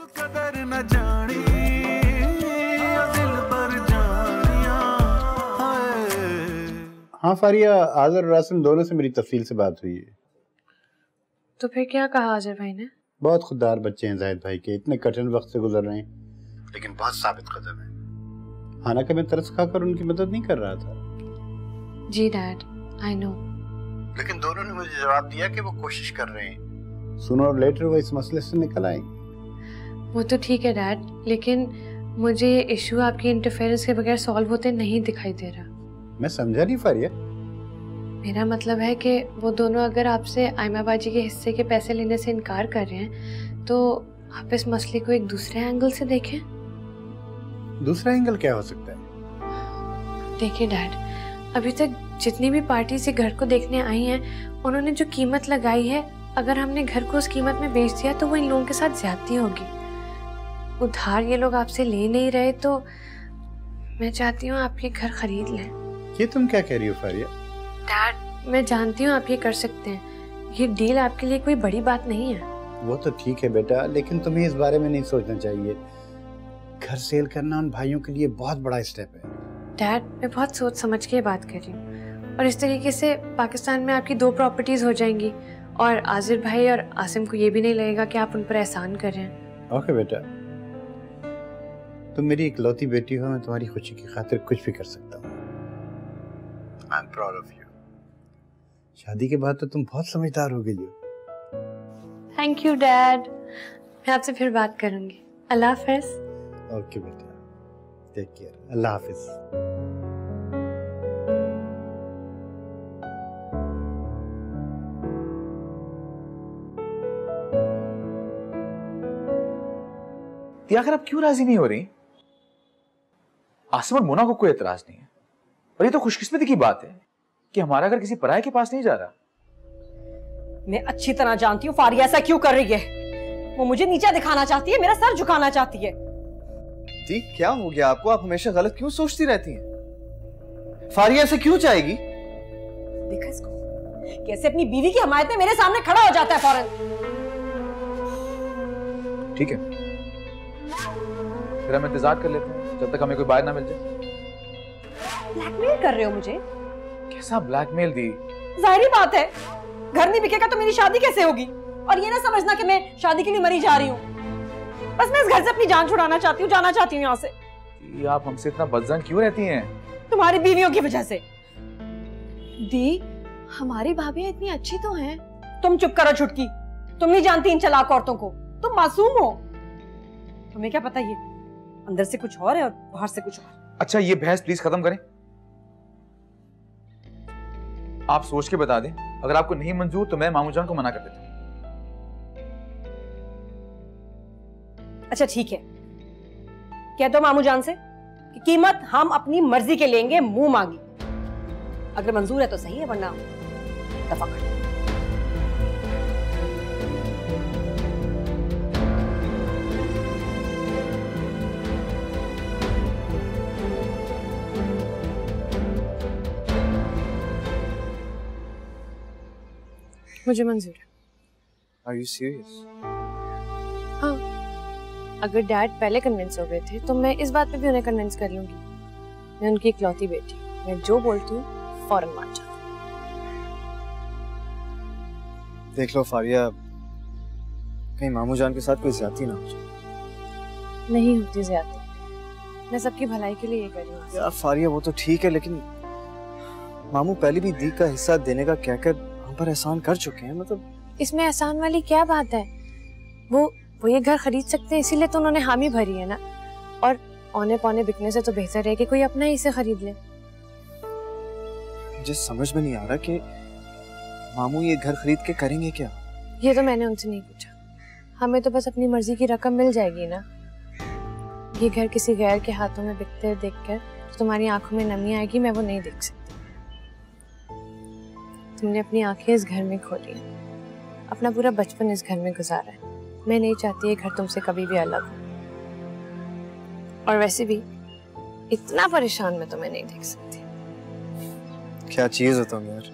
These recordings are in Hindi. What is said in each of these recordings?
कदर न जानी दिल पर जानिया। हाँ फारिया, आज़र और आसिम दोनों से मेरी तफसील से बात हुई है। तो फिर क्या कहा आज़र भाई ने? बहुत खुददार बच्चे हैं जाहिद भाई के, इतने कठिन वक्त से गुजर रहे हैं लेकिन बहुत साबित कदम है। हालांकि मैं तरस खाकर उनकी मदद नहीं कर रहा था। जी डैड, आई नो। लेकिन दोनों ने मुझे जवाब दिया कि वो कोशिश कर रहे हैं, सूनर और लेटर वो इस मसले से निकल आएंगे। वो तो ठीक है डैड, लेकिन मुझे ये इशू आपकी इंटरफेरेंस के बगैर सॉल्व होते नहीं दिखाई दे रहा। मैं समझा नहीं फारिया। मेरा मतलब है कि वो दोनों अगर आपसे आयमा बाजी के हिस्से के पैसे लेने से इनकार कर रहे हैं तो आप इस मसले को एक दूसरे एंगल से देखें। दूसरा एंगल क्या हो सकता है? देखिए डैड, अभी तक जितनी भी पार्टी से घर को देखने आई हैं उन्होंने जो कीमत लगाई है, अगर हमने घर को उस कीमत में बेच दिया तो वो इन लोगों के साथ ज्यादती होगी। उधार ये लोग आपसे ले नहीं रहे तो मैं चाहती हूँ आप ये घर खरीद लें। ये तुम क्या कह रही हो फारिया? डैड, मैं जानती हूँ आप ये कर सकते हैं, ये डील आपके लिए कोई बड़ी बात नहीं है। वो तो ठीक है बेटा, लेकिन तुम्हें इस बारे में नहीं सोचना चाहिए। घर सेल करना उन भाइयों के लिए बहुत बड़ा स्टेप है। डैड, मैं बहुत सोच समझ के बात कर रही हूँ और इस तरीके से पाकिस्तान में आपकी 2 प्रॉपर्टीज हो जाएंगी और आज़िर भाई और आसिम को ये भी नहीं लगेगा कि आप उन पर एहसान कर रहे हैं। ओके बेटा, तुम मेरी इकलौती बेटी हो, मैं तुम्हारी खुशी की खातिर कुछ भी कर सकता हूँ। I am proud of you. शादी के बाद तो तुम बहुत समझदार हो गई हो। थैंक यू डैड, मैं आपसे फिर बात करूंगी। अल्लाह हाफ़िज़। ओके बेटा, टेक केयर। अल्लाह हाफिज। आखिर आप क्यों राजी नहीं हो रही? आसिम और मोना को कोई एतराज नहीं है और ये तो खुशकिस्मती की बात है कि हमारा घर किसी पराये के पास नहीं जा रहा। मैं अच्छी तरह जानती हूँ फारिया ऐसा क्यों कर रही है। वो मुझे नीचा दिखाना चाहती है, मेरा सर झुकाना चाहती है। दी, क्या हो गया आपको? आप हमेशा गलत क्यों सोचती रहती हैं? फारिया से क्यों चाहेगी? देखा इसको, कैसे अपनी बीवी की हमायत में मेरे सामने खड़ा हो जाता है फौरन। ठीक है, फिर हम इंतजार कर लेते हैं जब तक हमें कोई बाहर ना मिल जाए। ब्लैकमेल कर रहे हो मुझे? कैसा ब्लैकमेल दी? जाहिर बात है, घर नहीं बिकेगा तो मेरी शादी कैसे होगी? और ये ना समझना कि मैं शादी के लिए मरी जा रही हूँ। बस मैं इस घर से अपनी जान छुड़ाना चाहती हूँ, जाना चाहती हूँ यहाँ से। आप हमसे इतना बदजन क्यों रहती हैं? तुम्हारी बीवियों की वजह से। दी, हमारी भाभी इतनी अच्छी तो हैं। तुम चुप करो छुटकी, तुम नहीं जानती इन चालाक औरतों को। तुम मासूम हो, तुम्हें क्या पता ये अंदर से कुछ और है और बाहर से कुछ और। अच्छा, ये बहस प्लीज खत्म करें। आप सोच के बता दें, अगर आपको नहीं मंजूर तो मैं मामू जान को मना कर देता हूं। अच्छा ठीक है, कह दो मामू जान से कि कीमत हम अपनी मर्जी के लेंगे, मुंह मांगी। अगर मंजूर है तो सही है, वरना दफा कर। मुझे मंजूर है। Are you serious? हाँ, अगर डैड पहले कन्विंस हो गए थे तो मैं इस बात पे भी उन्हें कन्विंस कर लूंगी। मैं उनकी इकलौती बेटी हूँ, मैं जो बोलती हूँ फौरन मान जाती हूँ। देख लो फारिया, कहीं मामू जान के साथ कोई ज्यादती ना हो जाए। नहीं होती ज्यादती, मैं सबकी भलाई के लिए ये कर रही हूँ। यार फारिया, वो तो ठीक है, लेकिन मामू पहले भी दी का हिस्सा देने का कहकर हम पर एहसान कर चुके हैं। मतलब इसमें एहसान वाली क्या बात है? वो ये घर खरीद सकते हैं, इसीलिए तो उन्होंने हामी भरी है ना। और औने पौने बिकने से तो बेहतर है कि कोई अपना ही इसे खरीद ले। मुझे समझ में नहीं आ रहा कि मामू ये घर खरीद के करेंगे क्या। ये तो मैंने उनसे नहीं पूछा, हमें तो बस अपनी मर्जी की रकम मिल जाएगी ना। ये घर किसी गैर के हाथों में बिकते देखकर तो तुम्हारी आंखों में नमी आएगी, मैं वो नहीं देख सकती। तुमने अपनी आंखें इस घर में खोली, अपना पूरा बचपन इस घर में गुजारा है। मैं नहीं चाहती ये घर तुमसे कभी भी अलग हो। और वैसे भी इतना परेशान मैं तुम्हें नहीं देख सकती। क्या चीज हो तुम यार,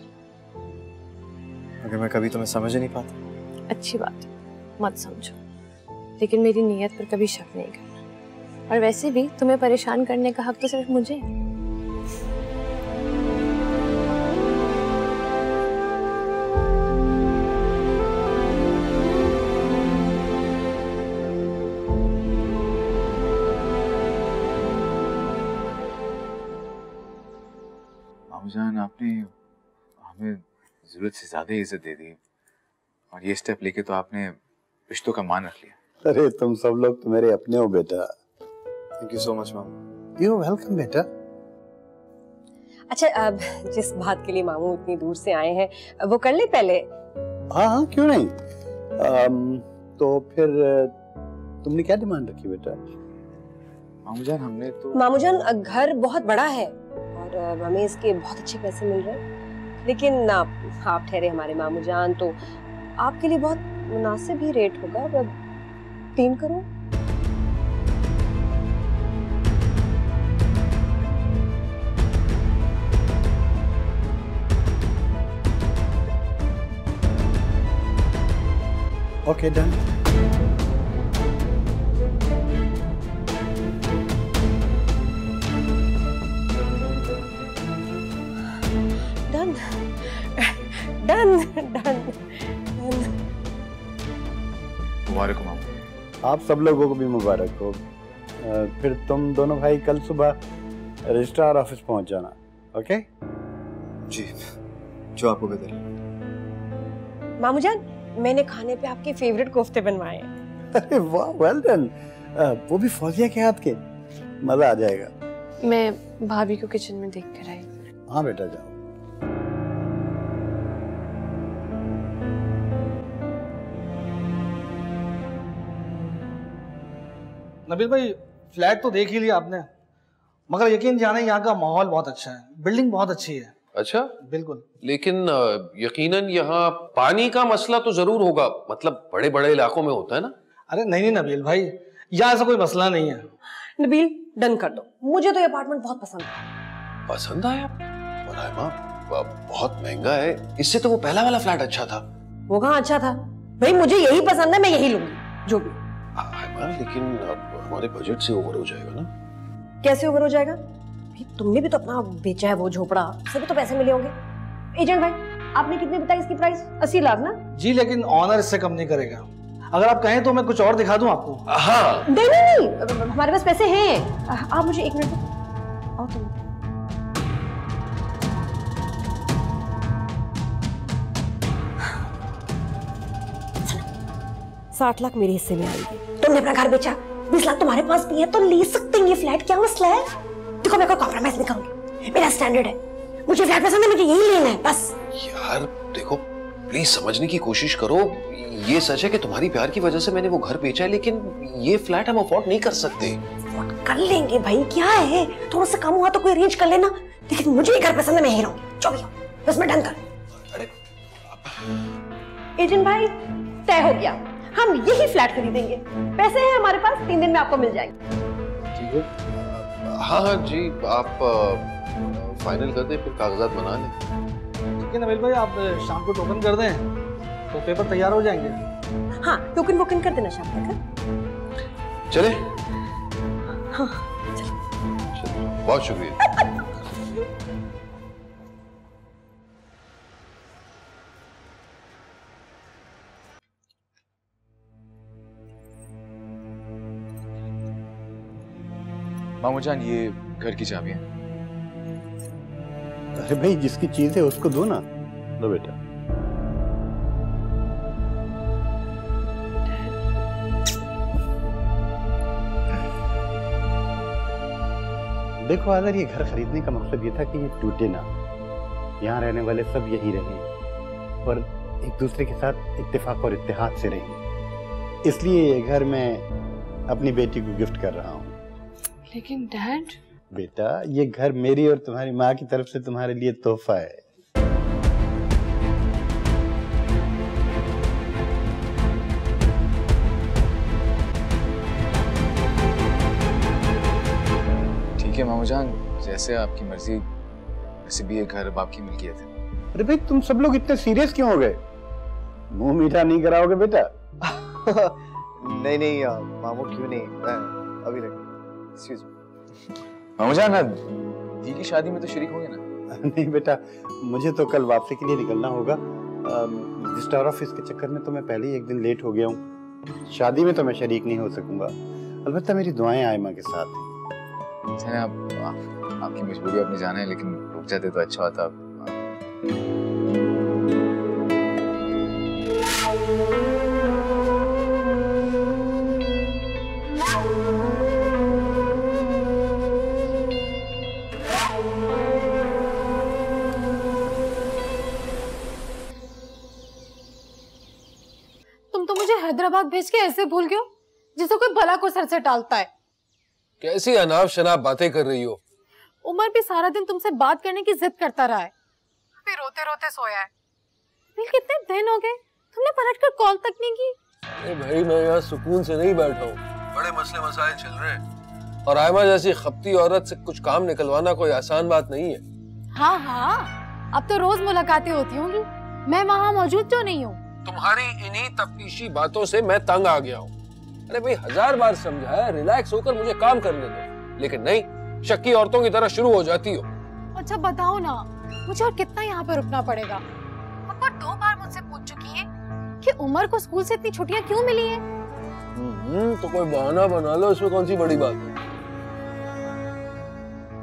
अगर मैं कभी तुम्हें समझ नहीं पाता। अच्छी बात है, मत समझो, लेकिन मेरी नीयत पर कभी शक नहीं करना। और वैसे भी तुम्हें परेशान करने का हक तो सिर्फ मुझे है। मामूजान, आपने हमें जरूरत से ज्यादा इज्जत दे दी और ये स्टेप लेके तो आपने रिश्तों का मान रख लिया। अरे तुम सब लोग तो मेरे अपने हो बेटा। थैंक यू सो मच मामू। यू वेलकम बेटा। अच्छा, अब जिस बात के लिए मामू इतनी दूर से आए हैं वो कर ले पहले। हाँ हाँ, क्यों नहीं। तो फिर तुमने क्या डिमांड रखी बेटा? मामूजान, हमने तो मामूजान, घर बहुत बड़ा है और हमें इसके बहुत अच्छे पैसे मिल रहे हैं, लेकिन आप ठहरे हमारे मामूजान, तो आपके लिए बहुत मुनासिब ही रेट होगा। 3 crore. Okay, done. Done done done. मुबारक हो मामू। आप सब लोगों को भी मुबारक हो। फिर तुम दोनों भाई कल सुबह रजिस्ट्रार ऑफिस पहुंच जाना। ओके जी, जो आपको बेहतर है। मामूजान, मैंने खाने पे आपके फेवरेट कोफ्ते बनवाए हैं। अरे वाह, वेल डन। वो भी फौजिया के हाथ के। मजा आ जाएगा। मैं भाभी को किचन में देख कर आई। हाँ बेटा, जाओ। नबील भाई, फ्लैट तो देख ही लिया आपने, मगर यकीन जाने यहाँ का माहौल बहुत अच्छा है, बिल्डिंग बहुत अच्छी है। अच्छा, बिल्कुल। लेकिन यकीनन यहाँ पानी का मसला तो जरूर होगा, मतलब बड़े बड़े इलाकों में होता है ना। अरे नहीं नबील भाई, यहाँ ऐसा कोई मसला नहीं है। नबील, डन कर दो, मुझे तो ये अपार्टमेंट बहुत पसंद है। पसंद आया? बहुत महंगा है, इससे तो वो पहला वाला फ्लैट अच्छा था। वो कहाँ अच्छा था भाई, मुझे यही पसंद है, मैं यही लूंगी जो भी। लेकिन अब हमारे बजट से ओवर हो जाएगा ना। कैसे ओवर हो जाएगा? तुमने भी तो अपना बेचा है वो झोपड़ा, उससे भी तो पैसे मिले होंगे। एजेंट भाई, आपने कितनी बताई इसकी प्राइस? 80 लाख ना? जी, लेकिन ऑनर इससे कम नहीं करेगा। अगर आप कहें तो मैं कुछ और दिखा दूं आपको। हाँ। नहीं, हमारे पास पैसे हैं। आप मुझे 1 मिनट दो। आओ तुम। 60 लाख मेरे हिस्से में आएंगे। तुमने अपना घर बेचा, 20 लाख तुम्हारे पास भी है, तो ले सकते हैं ये फ्लैट। क्या मसला है? देखो, मैं कोई कॉम्प्रोमाइज नहीं करूंगी, मेरा स्टैंडर्ड है। मुझे फ्लैट पसंद है, मुझे यही लेना है बस। यार देखो, प्लीज समझने की कोशिश करो। ये सच है कि तुम्हारी प्यार की वजह से मैंने वो घर बेचा है, लेकिन ये फ्लैट हम अफोर्ड नहीं कर सकते। अफोर्ड कर लेंगे भाई, क्या है, थोड़ा सा कम हुआ तो कोई अरेंज कर लेना, लेकिन मुझे ये घर पसंद है, मैं यही रहूंगी। जो भी हो, बस मैं डन कर। अरे एजेंट भाई, तय हो गया, हम यही फ्लैट खरीदेंगे। पैसे हैं हमारे पास, 3 दिन में आपको मिल जाएंगे। ठीक है। हाँ जी, आप फाइनल कर दें, फिर कागजात बना लें। ठीक है नबील भाई, आप शाम को टोकन कर दें तो पेपर तैयार हो जाएंगे। हाँ, टोकन वोकन कर देना शाम तक। चले? हाँ, चलो, बहुत शुक्रिया। मामूजान, ये घर की चाबी है। अरे भाई, जिसकी चीज है उसको दो ना। लो बेटा। देखो आदर, ये घर खरीदने का मकसद ये था कि ये टूटे ना, यहाँ रहने वाले सब यही रहें और एक दूसरे के साथ इत्तेफाक और इत्तेहाद से रहें। इसलिए ये घर मैं अपनी बेटी को गिफ्ट कर रहा हूँ। लेकिन डैड, बेटा, ये घर मेरी और तुम्हारी माँ की तरफ से तुम्हारे लिए तोहफा है। ठीक है मामूजान, जैसे आपकी मर्जी, वैसे भी ये घर अब आपकी मिल्कियत है। अरे भाई, तुम सब लोग इतने सीरियस क्यों हो गए? मुंह मीठा नहीं कराओगे बेटा? नहीं नहीं मामू क्यों नहीं, अभी लगे। Excuse me. मामू जान, दी की शादी में तो शरीक होंगे ना? नहीं बेटा, मुझे तो कल वापसी के लिए निकलना होगा। रजिस्ट्रार ऑफिस के चक्कर में तो मैं पहले ही एक दिन लेट हो गया हूँ। शादी में तो मैं शरीक नहीं हो सकूंगा। अलबत्ता मेरी दुआएं आयमा के साथ हैं। अच्छा, आपकी मजबूरी अपनी जाना है, लेकिन रुक जाते तो अच्छा होता। तुम तो मुझे हैदराबाद भेज के ऐसे भूल गए हो जैसे कोई भला को सर से टालता है। कैसी अनाप शनाप बातें कर रही हो? उमर भी सारा दिन तुमसे बात करने की जिद करता रहा है, फिर रोते रोते सोया है। फिर कितने दिन हो गए तुमने पलटकर कॉल तक नहीं की। अरे भाई, मैं यहाँ सुकून से नहीं बैठा हूँ, बड़े मसले मसाइल चल रहे हैं, और आयमा जैसी खपती औरत से कुछ काम निकलवाना कोई आसान बात नहीं है। हाँ हाँ, अब तो रोज मुलाकातें होती होंगी, मैं वहाँ मौजूद क्यों नहीं हूँ? तुम्हारी इन्हीं तफ्तीशी बातों से मैं तंग आ गया हूँ। अरे भाई, 1000 बार समझाया रिलैक्स होकर मुझे काम करने दो, लेकिन नहीं, शक्की औरतों की तरह शुरू हो जाती हो। अच्छा बताओ ना, मुझे और कितना यहाँ पे रुकना पड़ेगा? पापा 2 बार मुझसे पूछ चुकी है कि उमर को स्कूल से इतनी छुट्टियाँ क्यों मिली है। तो कोई बहाना बना लो, इसमें कौन सी बड़ी बात है।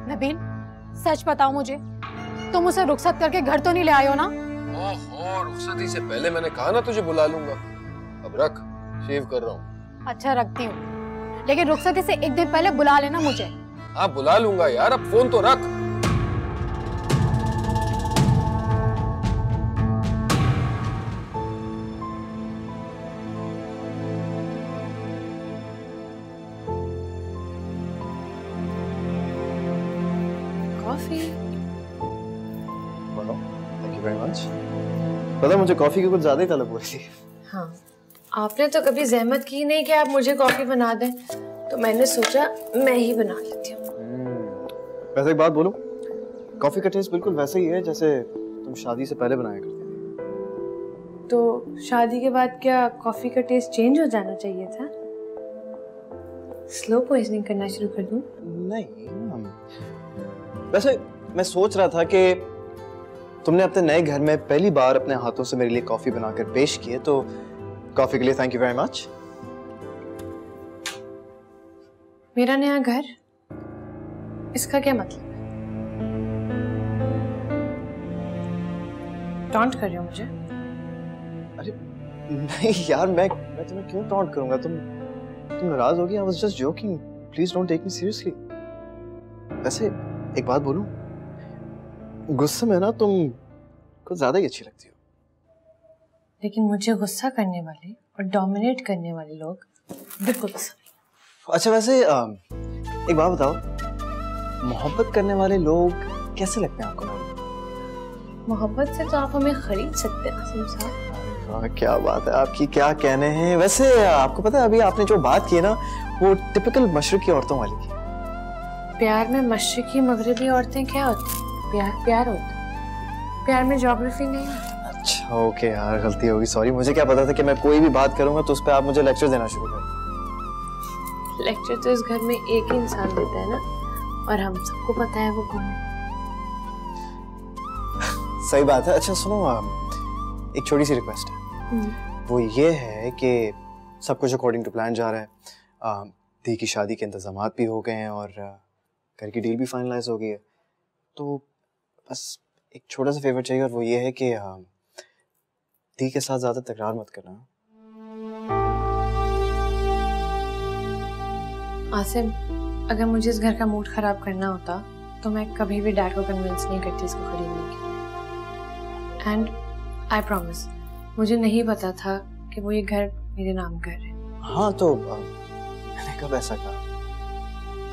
नबील, सच बताओ मुझे, तुम उसे रुखसत करके घर तो नहीं ले आए हो ना? ओहो, रुखसती से पहले मैंने कहा ना तुझे बुला लूंगा। अब रख, शेव कर रहा हूँ। अच्छा रखती हूँ, लेकिन रुखसती से एक दिन पहले बुला लेना मुझे। हाँ बुला लूंगा यार, अब फोन तो रख। Coffee. Thank you very much. पता, मुझे कॉफी की कुछ ज्यादा ही तलब हो रही थी। हाँ, आपने तो कभी जहमत की नहीं कि आप मुझे कॉफी बना दें, तो मैंने सोचा मैं ही बना लेती हूँ। वैसे एक बात बोलूं, कॉफी का टेस्ट बिल्कुल वैसा ही है जैसे तुम शादी से पहले बनाया करती थी। तो शादी के बाद क्या कॉफी का टेस्ट चेंज हो जाना चाहिए था? स्लो पॉइजनिंग करना शुरू कर दूं? नहीं, वैसे मैं सोच रहा था कि तुमने अपने नए घर में पहली बार अपने हाथों से मेरे लिए कॉफी बनाकर पेश की है, तो कॉफी के लिए थैंक यू वेरी मच। मेरा नया घर, इसका क्या मतलब है? टॉन्ट कर रहे हो मुझे? अरे नहीं यार, मैं तुम्हें क्यों टॉन्ट करूंगा? तुम नाराज होगी? I was just joking, please don't take me seriously. वैसे एक बात बोलूं, गुस्से में ना तुम कुछ ज्यादा ही अच्छी लगती हो। लेकिन मुझे गुस्सा करने वाले और डोमिनेट करने वाले लोग बिल्कुल पसंद नहीं। अच्छा वैसे एक बात बताओ, मोहब्बत करने वाले लोग कैसे लगते हैं आपको? मोहब्बत से तो आप हमें खरीद सकते हैं आसिम साहब। क्या बात है, आपकी क्या कहने हैं। वैसे आपको पता है, अभी आपने जो बात की है ना, वो टिपिकल मशरकी औरतों वाली की। प्यार में मशरकी मगरबी औरतें क्या होती हैं? प्यार होता है, प्यार में ज्योग्राफी नहीं है। अच्छा ओके यार, गलती होगी, सॉरी। मुझे क्या पता था कि मैं कोई भी बात करूंगा तो उस पर आप मुझे लेक्चर देना शुरू कर। लेक्चर तो इस घर में एक ही इंसान देता है ना, और हम सबको पता है वो कौन है। सही बात है। अच्छा सुनो, एक छोटी सी रिक्वेस्ट है। वो ये है कि सब कुछ अकॉर्डिंग टू प्लान जा रहा है। दी की शादी के इंतजामात भी हो गए हैं और घर की डील भी फाइनलाइज हो गई है, तो बस एक छोटा सा फेवर चाहिए, और वो ये है कि दी के साथ ज्यादा तकरार मत करना। आसिम, अगर मुझे इस घर का मूड खराब करना होता तो मैं कभी भी डैड को कन्विंस नहीं करती इसको खरीदने की। एंड आई प्रॉमिस, मुझे नहीं पता था कि वो ये घर मेरे नाम कर रहे हैं। हाँ तो मैंने कब ऐसा कहा?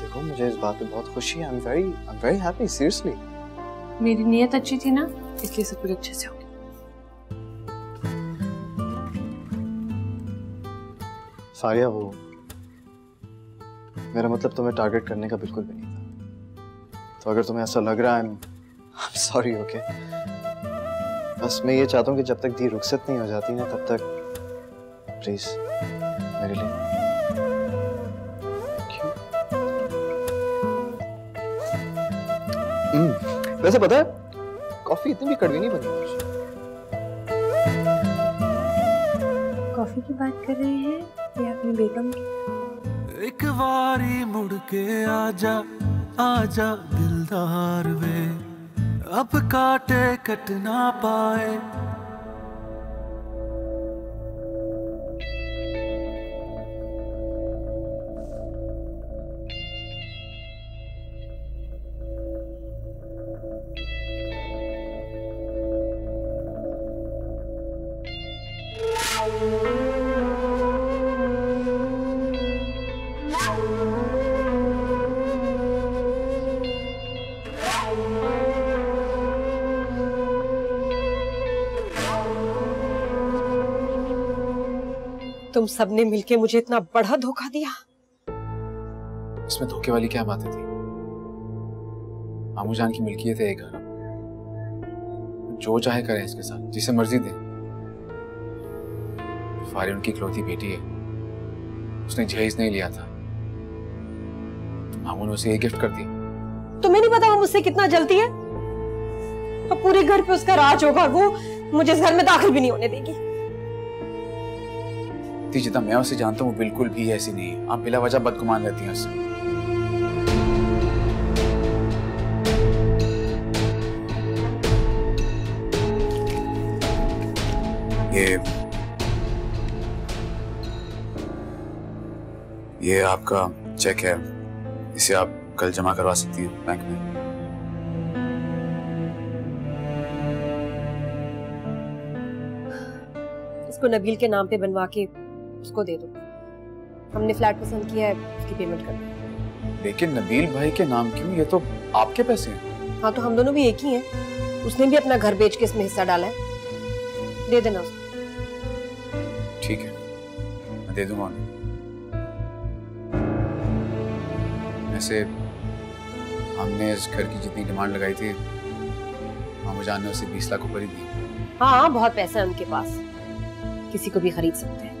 देखो मुझे इस बात पे बहुत खुशी है। I am very happy, seriously. मेरी नीयत अच्छी थी ना, इसलिए सब कुछ अच्छे से हो गया। सारिया, वो मेरा मतलब तुम्हें टारगेट करने का बिल्कुल भी नहीं था, तो अगर तुम्हें ऐसा लग रहा है, आई एम सॉरी। ओके, बस मैं ये चाहता हूँ कि जब तक दी रुखसत नहीं हो जाती ना, तब तक प्लीज मेरे लिए। वैसे पता है कॉफी इतनी भी कड़वी नहीं बनी मुझे। कॉफी की बात कर रहे हैं या अपनी बेगम की? एक बारी मुड़ के आजा आजा दिलदार वे, अब काटे कट ना पाए। तुम सबने मिलके मुझे इतना बड़ा धोखा दिया। इसमें धोखे वाली क्या बातें थी? मामू जान की मिल्कियत है ये घर, जो चाहे करें इसके साथ, जिसे मर्जी दें। फारी उनकी इकलौती बेटी है, उसने जहेज नहीं लिया था तो मामू ने उसे ये गिफ्ट कर दिया। तुम्हें नहीं पता वो मुझसे कितना जलती है? अब पूरे घर पे उसका राज होगा, वो मुझे इस घर में दाखिल भी नहीं होने देगी। जितना मैं उसे जानता हूँ वो बिल्कुल भी ऐसी नहीं है। आप बिला वजह बदगुमान रहती हैं उससे। ये आपका चेक है, इसे आप कल जमा करवा सकती हैं बैंक में। इसको नबील के नाम पे बनवा के उसको दे दो। हमने फ्लैट पसंद किया है, उसकी पेमेंट कर दो। लेकिन नबील भाई के नाम क्यों? ये तो आपके पैसे हैं। हाँ तो हम दोनों भी एक ही हैं। उसने भी अपना घर बेच के इसमें हिस्सा डाला है, दे देना उसको। ठीक है, मैं दे दूंगा उन्हें। वैसे हमने इस घर की जितनी डिमांड लगाई थी, मामू जान ने उसे 20 लाख ऊपर ही दी। हाँ बहुत पैसा है उनके पास, किसी को भी खरीद सकते हैं।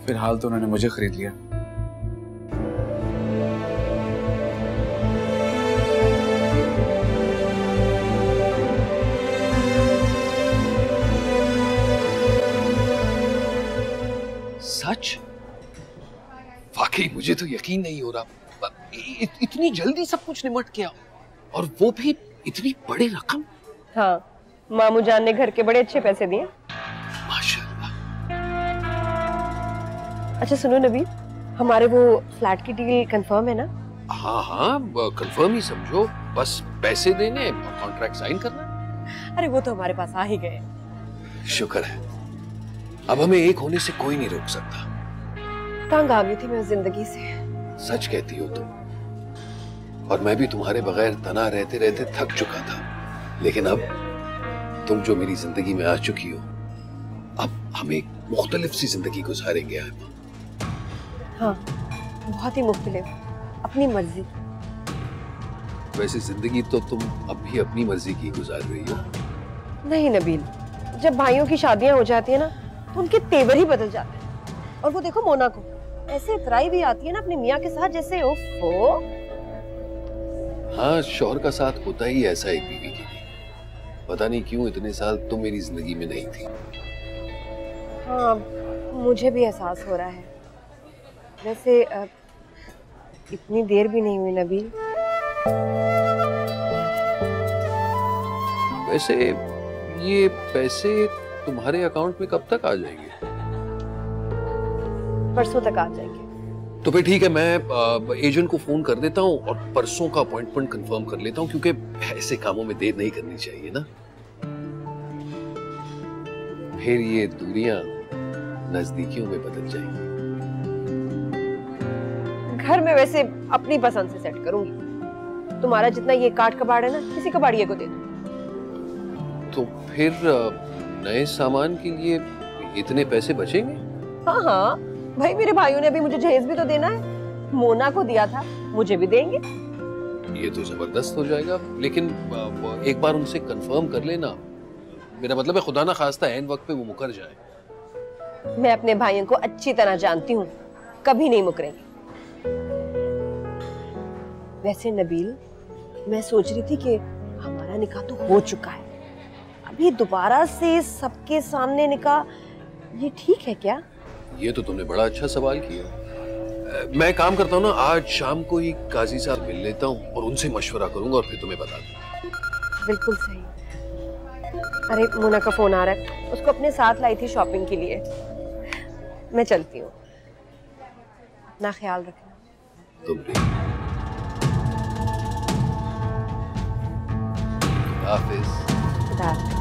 फिलहाल तो उन्होंने मुझे खरीद लिया। सच? वाकई मुझे तो यकीन नहीं हो रहा। इतनी जल्दी सब कुछ निमट गया, और वो भी इतनी बड़ी रकम। हाँ, मामू जान ने घर के बड़े अच्छे पैसे दिए। माशाल्लाह। अच्छा सुनो नबील, हमारे वो फ्लैट की डील कंफर्म है ना? हाँ हाँ कंफर्म ही समझो, बस पैसे देने और कॉन्ट्रैक्ट साइन करना। अरे वो तो हमारे पास आ ही गए। शुक्र है, अब हमें एक होने से कोई नहीं रोक सकता। तंग आ गई थी मैं जिंदगी से। सच कहती हो तुम, और मैं भी तुम्हारे बगैर तना रहते रहते थक चुका था। लेकिन अब तुम जो मेरी जिंदगी में आ चुकी हो, अब हम एक मुख्तलिफ सी जिंदगी गुजारेंगे। हाँ, बहुत ही मुख्तलिफ, अपनी मर्जी। वैसे जिंदगी तो तुम अब भी अपनी मर्जी की गुजार रही हो। नहीं नबील, जब भाइयों की शादियां हो जाती है ना तो उनके तेवर ही बदल जाते हैं। और वो देखो मोना को, ऐसे इतराई भी आती है ना अपने मियाँ के साथ जैसे ओफो। हाँ, शौहर का साथ होता ही ऐसा एक बीवी के लिए। पता नहीं क्यों इतने साल तुम मेरी जिंदगी में नहीं थी। हाँ, मुझे भी एहसास हो रहा है। वैसे इतनी देर भी नहीं हुई नबील। वैसे ये पैसे तुम्हारे अकाउंट में कब तक आ जाएंगे? परसों तक आ जाएंगे। तो फिर ठीक है, मैं एजेंट को फोन कर देता हूँ और परसों का अपॉइंटमेंट कंफर्म कर लेता हूँ, क्योंकि ऐसे कामों में देर नहीं करनी चाहिए ना। फिर ये दूरियां नजदीकियों में बदल जाएंगी। घर में वैसे अपनी पसंद से सेट करूंगी। तुम्हारा जितना ये काट कबाड़ है ना, किसी कबाड़िए को दे दो। तो फिर नए सामान के लिए इतने पैसे बचेंगे? हाँ हाँ भाई, मेरे भाइयों ने अभी मुझे जहेज भी तो देना है। मोना को दिया था, मुझे भी देंगे। ये तो जबरदस्त हो जाएगा, लेकिन एक बार उनसे कंफर्म कर लेना। मेरा मतलब है खुदा ना खास्ता ऐन वक्त पे वो मुकर जाए। मैं अपने भाइयों को अच्छी तरह जानती हूँ, कभी नहीं मुकरेंगे। वैसे नबील, मैं सोच रही थी कि हमारा निकाह तो हो चुका है, अभी दोबारा से सबके सामने निकाह, ये ठीक है क्या? ये तो तुमने बड़ा अच्छा सवाल किया। मैं काम करता हूँ ना, आज शाम को ही काजी साहब मिल लेता हूँ और उनसे मशवरा करूंगा और फिर तुम्हें बता दूंगा। बिल्कुल सही। अरे मोना का फोन आ रहा है, उसको अपने साथ लाई थी शॉपिंग के लिए। मैं चलती हूँ, अपना ख्याल रखना। तुम भी। हाफिज। खुदा हाफिज।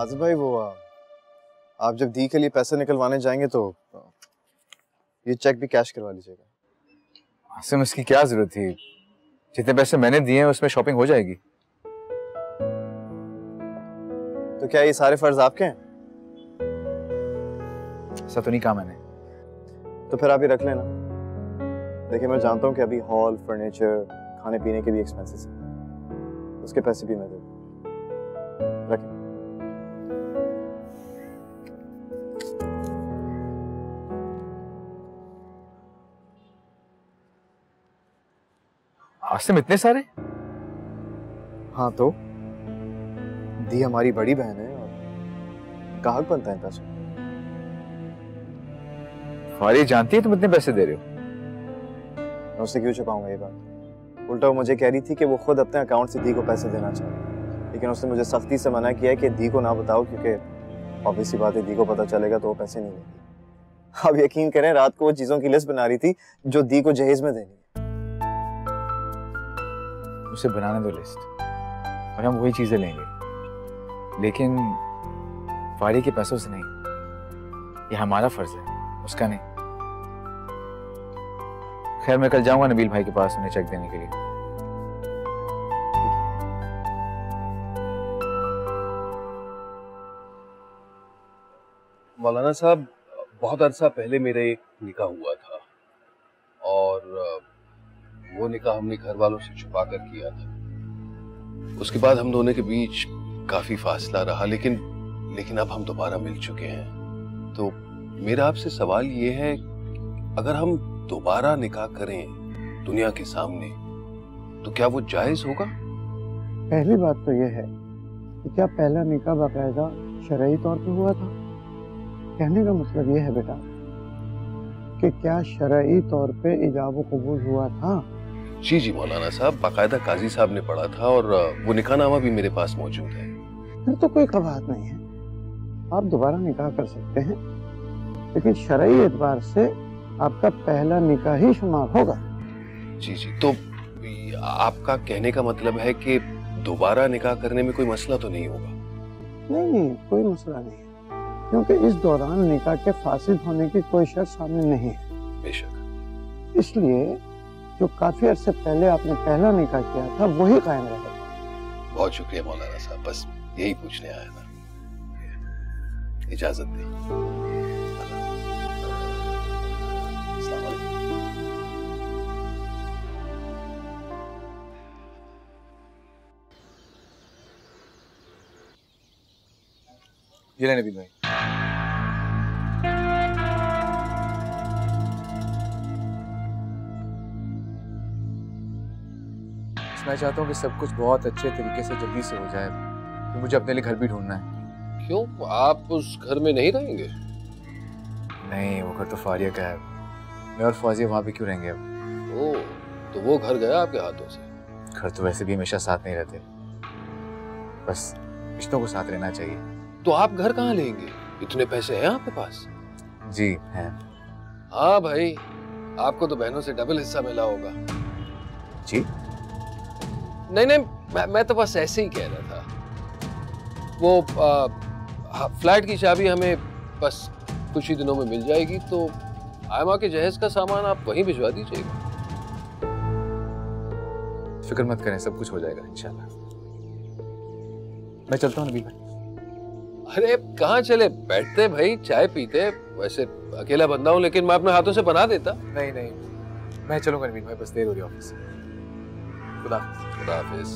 आज़िम भाई, वो आप जब दी के लिए पैसे निकलवाने जाएंगे तो ये चेक भी कैश करवा लीजिएगा। आसिम, इसकी क्या जरूरत थी? जितने पैसे मैंने दिए हैं उसमें शॉपिंग हो जाएगी। तो क्या ये सारे फर्ज आपके हैं? ऐसा तो नहीं कहा मैंने। तो फिर आप ये रख लेना। देखिए, मैं जानता हूँ कि अभी हॉल, फर्नीचर, खाने पीने के भी एक्सपेंसेस हैं, उसके पैसे भी मैं दे दूँ। रखें। आसिम, इतने सारे? हाँ तो दी हमारी बड़ी बहन है और गाहक बनता है इन पैसों। फारी जानती है तुम इतने पैसे दे रहे हो? मैं उससे क्यों छुपाऊंगा ये बात? उल्टा वो मुझे कह रही थी कि वो खुद अपने अकाउंट से दी को पैसे देना चाहे, लेकिन उसने मुझे सख्ती से मना किया कि दी को ना बताओ, क्योंकि ऑब्वियसली बात है, दी को पता चलेगा तो वो पैसे नहीं देगी। अब यकीन करें, रात को वो चीजों की लिस्ट बना रही थी जो दी को जहेज में देनी है। उसे बनाने दो लिस्ट और हम वही चीजें लेंगे, लेकिन फारी के पैसों से नहीं। ये हमारा फर्ज है, उसका नहीं। खैर, मैं कल जाऊंगा नबील भाई के पास उन्हें चेक देने के लिए। मौलाना साहब, बहुत अरसा पहले मेरा एक निकाह हुआ था और वो निकाह हमने घर वालों से छुपा कर किया था। उसके बाद हम दोनों के बीच काफी फासला रहा, लेकिन अब हम दोबारा मिल चुके हैं। तो मेरा आपसे सवाल ये है, अगर हम दोबारा निकाह करें दुनिया के सामने तो क्या वो जायज होगा? पहली बात तो ये है कि क्या पहला निकाह बाकायदा शरई तौर पे हुआ था? कहने का मतलब ये है बेटा कि क्या शरई तौर पे इजाब कबूल हुआ था? जी जी मौलाना साहब, बाकायदा काजी साहब ने पढ़ा था और वो निकाहनामा भी मेरे पास मौजूद है। फिर तो कोई कबाहत नहीं है, आप दोबारा निकाह कर सकते हैं, लेकिन शरई एतबार से आपका पहला निकाह ही शुमार होगा। जी जी, तो आपका कहने का मतलब है कि दोबारा निकाह करने में कोई मसला तो नहीं होगा? नहीं, कोई मसला नहीं है, क्योंकि इस दौरान निकाह के फासिद होने की कोई शर्त सामने नहीं है। बेशक। इसलिए जो काफी अरसे पहले आपने पहला निकाह किया था वही कायम रहेगा। बहुत शुक्रिया मौलाना साहब, बस यही पूछने आया था। इजाजत दें। अस्सलाम वालेकुम। ये ले नबील भाई। मैं चाहता हूँ कि सब कुछ बहुत अच्छे तरीके से जल्दी से हो जाए, तो मुझे अपने लिए घर भी ढूंढना है। क्यों, आप उस घर में नहीं रहेंगे? नहीं, वो घर तो फारिया का है। मैं और फौजिया वहाँ पे क्यों रहेंगे अब? ओह, तो वो घर गया आपके हाथों से? घर तो वैसे भी हमेशा साथ नहीं रहते, बस रिश्तों को साथ रहना चाहिए। तो आप घर कहाँ लेंगे? इतने पैसे हैं आपके पास? जी हैं। हाँ भाई, आपको तो बहनों से डबल हिस्सा मिला होगा। जी नहीं, मैं तो बस ऐसे ही कह रहा था। वो फ्लैट की चाबी हमें बस कुछ ही दिनों में मिल जाएगी, तो आयमा के जहेज का सामान आप वहीं भिजवा दीजिएगा। फिक्र मत करें, सब कुछ हो जाएगा इंशाल्लाह। मैं चलता हूँ नबील भाई। अरे कहाँ चले, बैठते भाई, चाय पीते। वैसे अकेला बंदा हूँ, लेकिन मैं अपने हाथों से बना देता। नहीं नहीं, मैं चलूंगा नबील भाई, बस देर हो रही है ऑफिस से। खुदा हाफिज।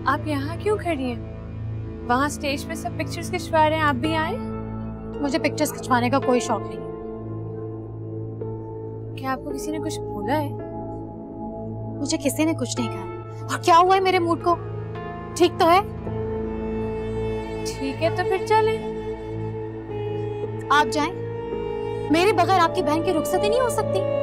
आप यहाँ क्यों खड़ी हैं? वहाँ स्टेज पे सब पिक्चर्स खिंचवा रहे हैं, आप भी आए? मुझे पिक्चर्स खिंचवाने का कोई शौक नहीं है। क्या आपको किसी ने कुछ बोला है? मुझे किसी ने कुछ नहीं कहा। और क्या हुआ है मेरे मूड को? ठीक तो है? ठीक है, तो फिर चलें। आप जाएं। मेरे बगैर आपकी बहन की रुखसत ही नहीं हो सकती।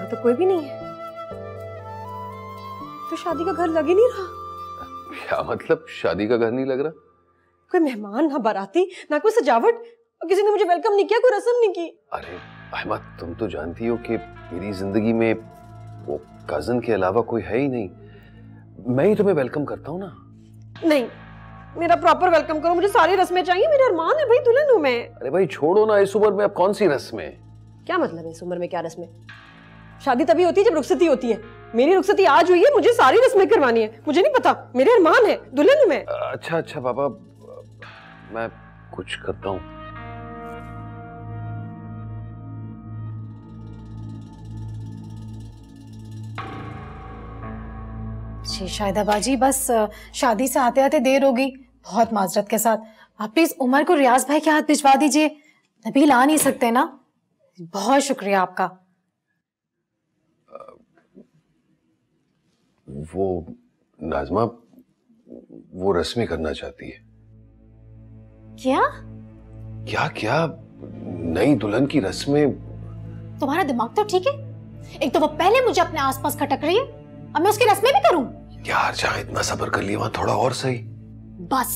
तो कोई भी नहीं है, तो शादी का घर लग ही नहीं रहा। क्या मतलब शादी का घर नहीं लग रहा? कोई मेहमान ना बाराती ना कोई सजावट, और किसी ने मुझे वेलकम नहीं किया, कोई रस्म नहीं की। अरे अहमद, तुम तो जानती हो कि मेरी जिंदगी में वो कजन के अलावा कोई है ही नहीं। मैं ही तुम्हें वेलकम करता हूँ ना। नहीं, मेरा प्रॉपर वेलकम करो, मुझे सारी रस्में चाहिए, मेरा अरमान है भाई, दुल्हन हूं मैं। अरे भाई छोड़ो ना, इस उम्र में अब कौन सी रस्में? क्या मतलब है इस उम्र में क्या रस्में? शादी तभी होती है जब रुखसती होती है। मेरी रुखसती आज हुई है, मुझे सारी रस्में करवानी है। मुझे नहीं पता, मेरे अरमान है, दुल्हन हूं मैं। अच्छा अच्छा बाबा, मैं कुछ करता हूँ। जी शाहिदा बाजी, बस शादी से आते आते देर हो गई, बहुत माजरत के साथ। आप प्लीज उमर को रियाज भाई के हाथ भिजवा दीजिए। नबील आ नहीं सकते ना। बहुत शुक्रिया आपका। वो नाज़मा वो रस्में करना चाहती है। क्या क्या क्या? नई दुल्हन की रस्में? तुम्हारा दिमाग तो ठीक है? एक तो वो पहले मुझे अपने आसपास खटक रही है, अब मैं उसकी रस्में भी करूं? यार जहां इतना सब्र कर लिया वहां थोड़ा और सही। बस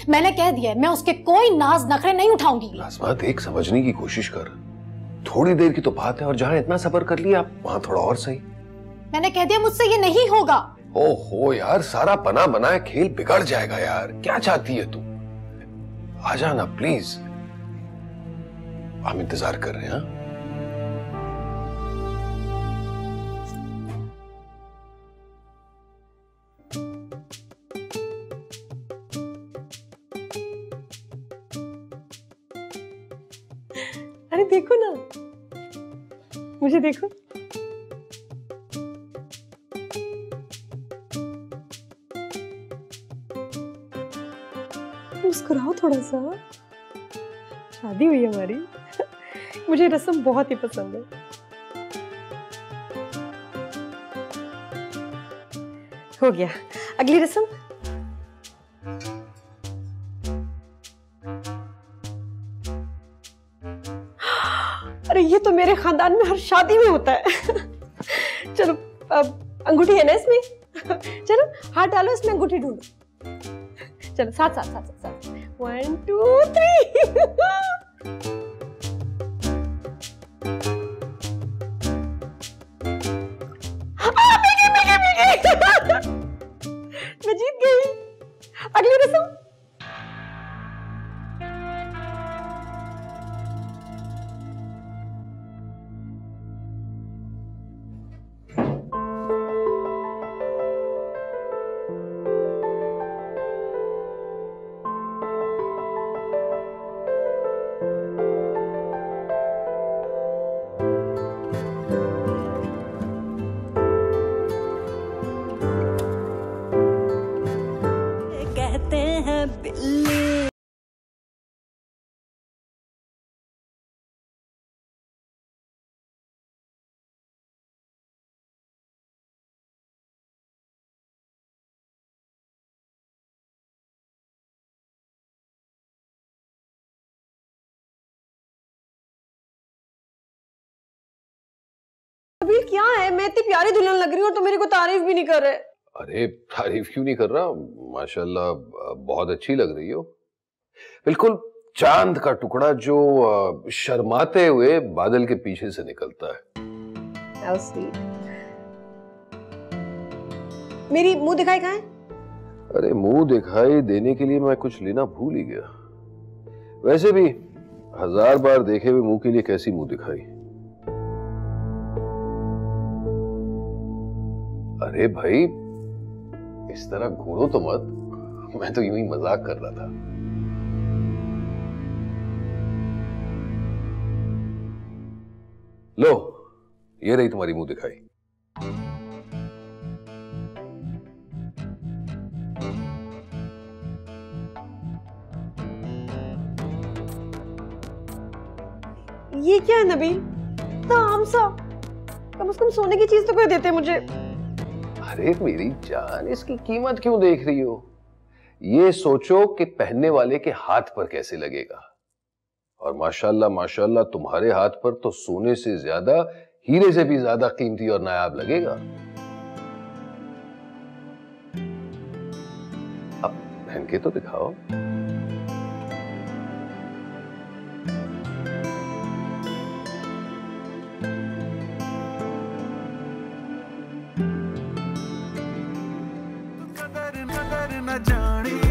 मैंने कह दिया, मैं उसके कोई नाज नखरे नहीं उठाऊंगी। नाज़मा देख, समझने की कोशिश कर, थोड़ी देर की तो बात है, और जहां इतना सब्र कर लिया वहां थोड़ा और सही। मैंने कह दिया मुझसे ये नहीं होगा। ओहो यार, सारा बना बनाया खेल बिगड़ जाएगा यार। क्या चाहती है तू? आ जाना प्लीज, हम इंतजार कर रहे हैं। अरे देखो ना, मुझे देखो। मुस्कुराओ थोड़ा सा, शादी हुई हमारी। मुझे रस्म बहुत ही पसंद है। हो गया, अगली रस्म। अरे ये तो मेरे खानदान में हर शादी में होता है। चलो अब अंगूठी है ना इसमें, चलो हाथ डालो इसमें, अंगूठी ढूंढो। चलो साथ साथ साथ साथ, 1 2 3। मैं जीत गई। अगली रस्म। अभी क्या है, मैं इतनी प्यारी दुल्हन लग रही हूँ तो मेरे को तारीफ भी नहीं कर रहे। अरे तारीफ क्यों नहीं कर रहा? माशाल्लाह बहुत अच्छी लग रही हो, बिल्कुल चांद का टुकड़ा जो शर्माते हुए बादल के पीछे से निकलता है। How sweet. मेरी मुंह दिखाई कहाँ है? अरे मुंह दिखाई देने के लिए मैं कुछ लेना भूल ही गया। वैसे भी 1000 बार देखे हुए मुंह के लिए कैसी मुंह दिखाई। अरे भाई इस तरह घूरो तो मत, मैं तो यूं ही मजाक कर रहा था। लो ये रही तुम्हारी मुंह दिखाई। ये क्या है नबील? इतना आम सा, कम से कम सोने की चीज तो कोई देते मुझे। अरे मेरी जान, इसकी कीमत क्यों देख रही हो? ये सोचो कि पहनने वाले के हाथ पर कैसे लगेगा। और माशाल्लाह माशाल्लाह तुम्हारे हाथ पर तो सोने से ज्यादा, हीरे से भी ज्यादा कीमती और नायाब लगेगा। अब पहन के तो दिखाओ। कदर न जानी